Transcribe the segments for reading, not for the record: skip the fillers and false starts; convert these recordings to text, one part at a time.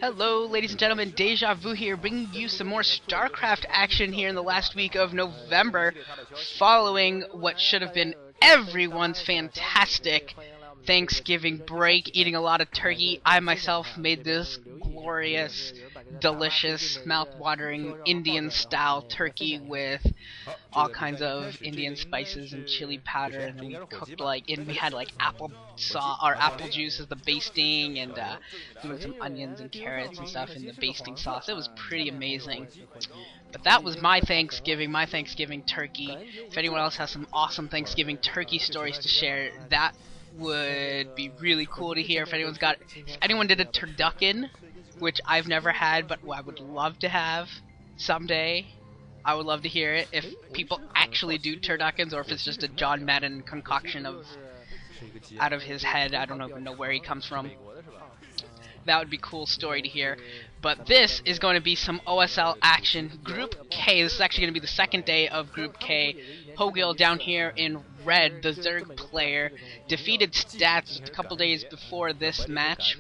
Hello, ladies and gentlemen, Deja Vu here, bringing you some more StarCraft action here in the last week of November, following what should have been everyone's fantastic Thanksgiving break, eating a lot of turkey. I myself made this glorious, delicious, mouth-watering Indian-style turkey with all kinds of Indian spices and chili powder, and then we cooked and we had apple sauce or apple juice as the basting, and doing some onions and carrots and stuff in the basting sauce. It was pretty amazing. But that was my Thanksgiving turkey. If anyone else has some awesome Thanksgiving turkey stories to share, that would be really cool to hear. If anyone did a turducken, which I've never had, but I would love to have someday. I would love to hear it if people actually do turduckens, or if it's just a John Madden concoction out of his head. I don't even know where he comes from. That would be a cool story to hear. But this is going to be some OSL action. Group K, this is actually going to be the second day of Group K. Hogil down here in red, the Zerg player, defeated Stats a couple days before this match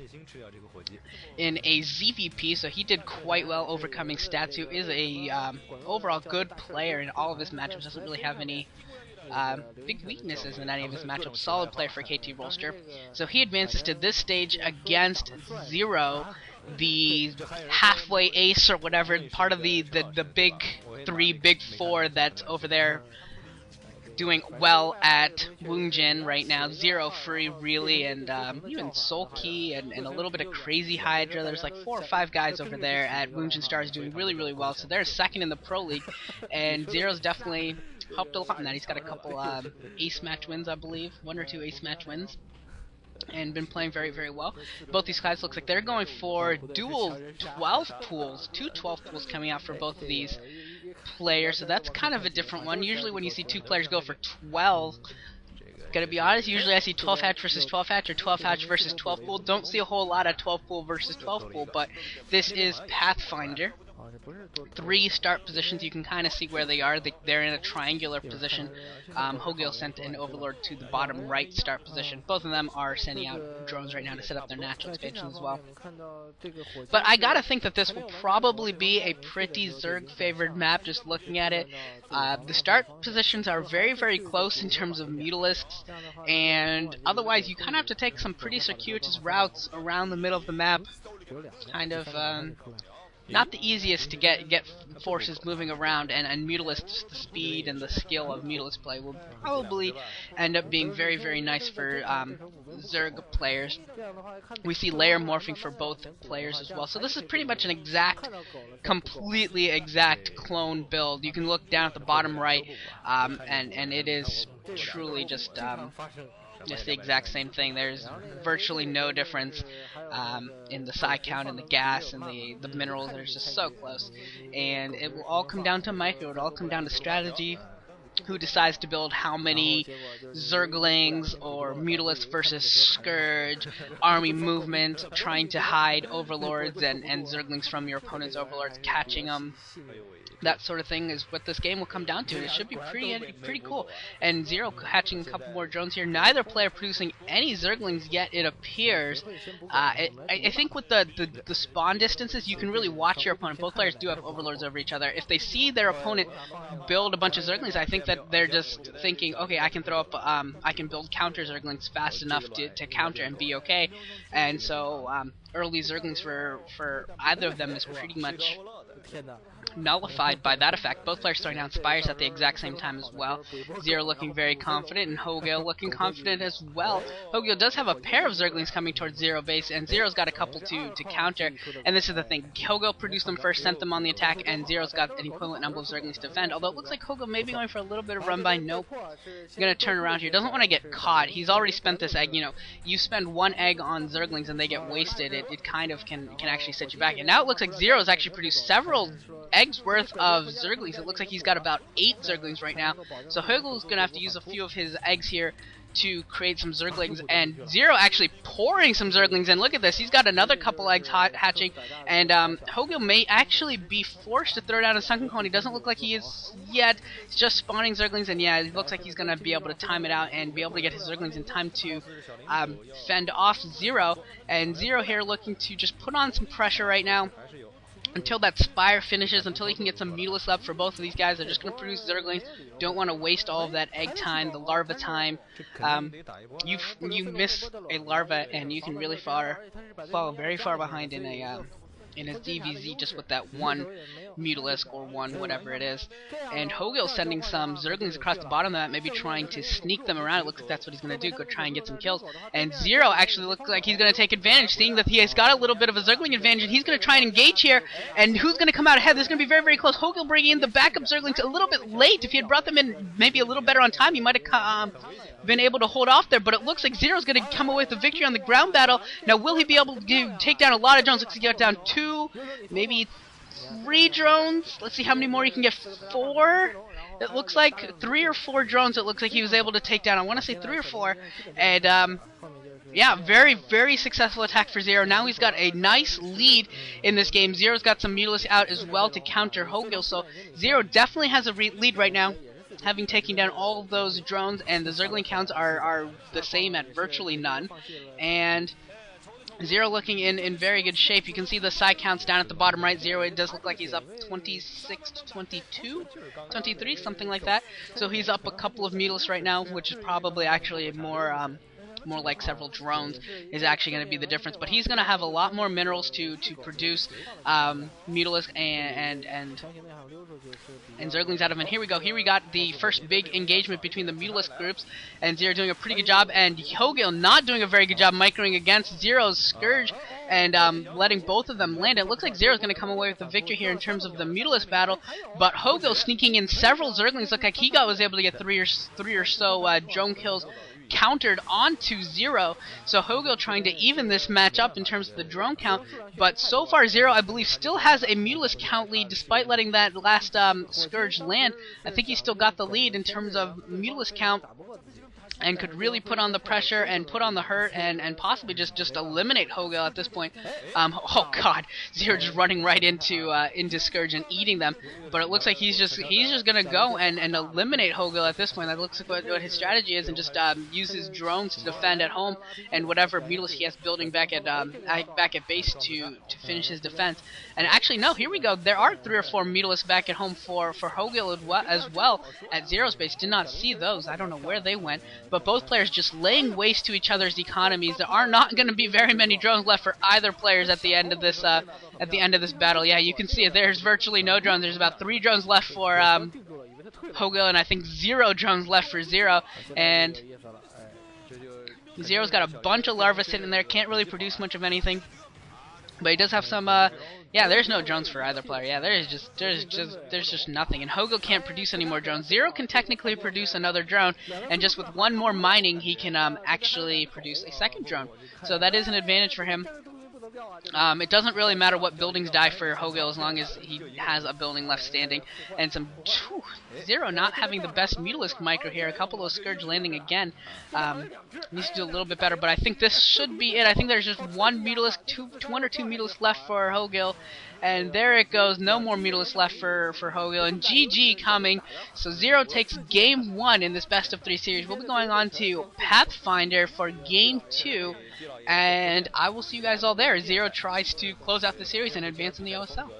in a ZVP, so he did quite well overcoming Stats, who is a overall good player in all of his matchups. Doesn't really have any big weaknesses in any of his matchups. Solid player for KT Rolster. So he advances to this stage against Zero, the halfway ace or whatever, part of the big three, big four that's over there doing well at Woongjin right now. Zero free really, and even Sulky and a little bit of Crazy Hydra. There's like 4 or 5 guys over there at Woongjin Stars doing really well. So they're second in the Pro League, and Zero's definitely helped a lot in that. He's got a couple ace match wins, I believe, 1 or 2 ace match wins, and been playing very well. Both these guys looks like they're going for dual 12 pools, 2 12 pools coming out for both of these players, so that's kind of a different one. Usually when you see 2 players go for 12, gotta be honest, usually I see 12 hatch versus 12 hatch or 12 hatch versus 12 pool. Don't see a whole lot of 12 pool versus 12 pool, but this is Pathfinder. 3 start positions, you can kind of see where they are. They're in a triangular position. Hogil sent an Overlord to the bottom right start position. Both of them are sending out drones right now to set up their natural expansion as well. But I gotta think that this will probably be a pretty Zerg favored map, just looking at it. The start positions are very close in terms of Mutalisks, and otherwise you kind of have to take some pretty circuitous routes around the middle of the map. Kind of not the easiest to get forces moving around, and Mutalisks, the speed and the skill of Mutalist play will probably end up being very nice for Zerg players. We see layer morphing for both players as well, so this is pretty much an completely exact clone build. You can look down at the bottom right, and it is truly just the exact same thing. There's virtually no difference in the psi count and the gas and the minerals. They're just so close, and it will all come down to micro. It will all come down to strategy. Who decides to build how many Zerglings or Mutalisks versus Scourge, army movement, trying to hide Overlords and Zerglings from your opponent's Overlords, catching them. That sort of thing is what this game will come down to. It should be pretty cool. And Zero hatching a couple more drones here. Neither player producing any Zerglings yet, it appears. I think with the spawn distances, you can really watch your opponent. Both players do have Overlords over each other. If they see their opponent build a bunch of Zerglings, I think that they're just thinking, okay, I can throw up, I can build counter Zerglings fast enough to counter and be okay. And so early Zerglings for either of them is pretty much nullified by that effect. Both players throwing down Spires at the exact same time as well. Zero looking very confident, and Hogil looking confident as well. Hogil does have a pair of Zerglings coming towards Zero base, and Zero's got a couple to counter, and this is the thing. Hogil produced them first, sent them on the attack, and Zero's got an equivalent number of Zerglings to defend, although it looks like Hogil may be going for a little bit of run by. Nope. He's going to turn around here. Doesn't want to get caught. He's already spent this egg. You know, you spend 1 egg on Zerglings and they get wasted. It kind of can actually set you back. And now it looks like Zero's actually produced several eggs worth of Zerglings. It looks like he's got about 8 Zerglings right now. So Hogil's going to have to use a few of his eggs here to create some Zerglings, and Zero actually pouring some Zerglings in. Look at this, he's got another couple eggs hatching, and Hogil may actually be forced to throw down a Sunken Cone. He doesn't look like he is yet. He's just spawning Zerglings, and yeah, it looks like he's going to be able to time it out and be able to get his Zerglings in time to fend off Zero. And Zero here looking to just put on some pressure right now until that Spire finishes, until he can get some Mutalisk up for both of these guys. They're just going to produce Zerglings. Don't want to waste all of that egg time, the larva time. You miss a larva and you can really fall very far behind in a DVZ just with that one Mutalisk or one whatever it is. And Hogil sending some Zerglings across the bottom of that, maybe trying to sneak them around. It looks like that's what he's going to do, go try and get some kills. And Zero actually looks like he's going to take advantage, seeing that he has got a little bit of a Zergling advantage, and he's going to try and engage here. And who's going to come out ahead? This is going to be very, very close. Hogil bringing in the backup Zerglings a little bit late. If he had brought them in maybe a little better on time, he might have been able to hold off there, but it looks like Zero's going to come away with the victory on the ground battle. Now, will he be able to take down a lot of drones? Looks like he got down 2, maybe 3 drones. Let's see how many more he can get. 4? It looks like 3 or 4 drones it looks like he was able to take down. I want to say 3 or 4. And, yeah, very, very successful attack for Zero. Now he's got a nice lead in this game. Zero's got some Mutalisk out as well to counter Hogil, so Zero definitely has a lead right now, having taken down all of those drones, and the Zergling counts are the same at virtually none. And Zero looking in very good shape. You can see the side counts down at the bottom right. Zero, it does look like he's up 26 to 22, 23, something like that. So he's up a couple of Mutalisk right now, which is probably actually more like several drones is actually going to be the difference. But he's going to have a lot more minerals to produce Mutalisk and Zerglings out of him. And here we go. Here we got the first big engagement between the Mutalisk groups, and Zero doing a pretty good job, and Hogil not doing a very good job microing against Zero's Scourge and letting both of them land. It looks like Zero's going to come away with the victory here in terms of the Mutalisk battle, but Hogil sneaking in several Zerglings. Look like he was able to get three or so drone kills countered onto Zero, so Hogil trying to even this match up in terms of the drone count, but so far Zero, I believe, still has a Mutalisk count lead despite letting that last Scourge land. I think he still got the lead in terms of Mutalisk count, and could really put on the pressure and put on the hurt and possibly just eliminate Hogil at this point. Oh god, Zero just running right into Scourge and eating them. But it looks like he's just gonna go and eliminate Hogil at this point. That looks like what his strategy is, and just use his drones to defend at home and whatever Mutalisk he has building back at base to finish his defense. And actually no, here we go. There are 3 or 4 Mutalisk back at home for Hogil as well at Zero's base. Did not see those. I don't know where they went. But both players just laying waste to each other's economies. There are not going to be very many drones left for either players at the end of this battle. Yeah, you can see it. There's virtually no drones. There's about 3 drones left for Hogil, and I think 0 drones left for Zero. And Zero's got a bunch of larvae sitting there. Can't really produce much of anything. But he does have some, yeah, there's no drones for either player. Yeah, there's just nothing. And Hogil can't produce any more drones. Zero can technically produce another drone, and just with 1 more mining, he can actually produce a second drone. So that is an advantage for him. It doesn't really matter what buildings die for Hogil as long as he has a building left standing. And Zero not having the best Mutalisk micro here. A couple of Scourge landing again. Needs to do a little bit better, but I think this should be it. I think there's just 1 Mutalisk, 1 or 2 Mutalisk left for Hogil. And there it goes, no more Mutalisk left for Hogil, and GG coming. So Zero takes Game 1 in this best of 3 series. We'll be going on to Pathfinder for Game 2, and I will see you guys all there. Zero tries to close out the series and advance in the OSL.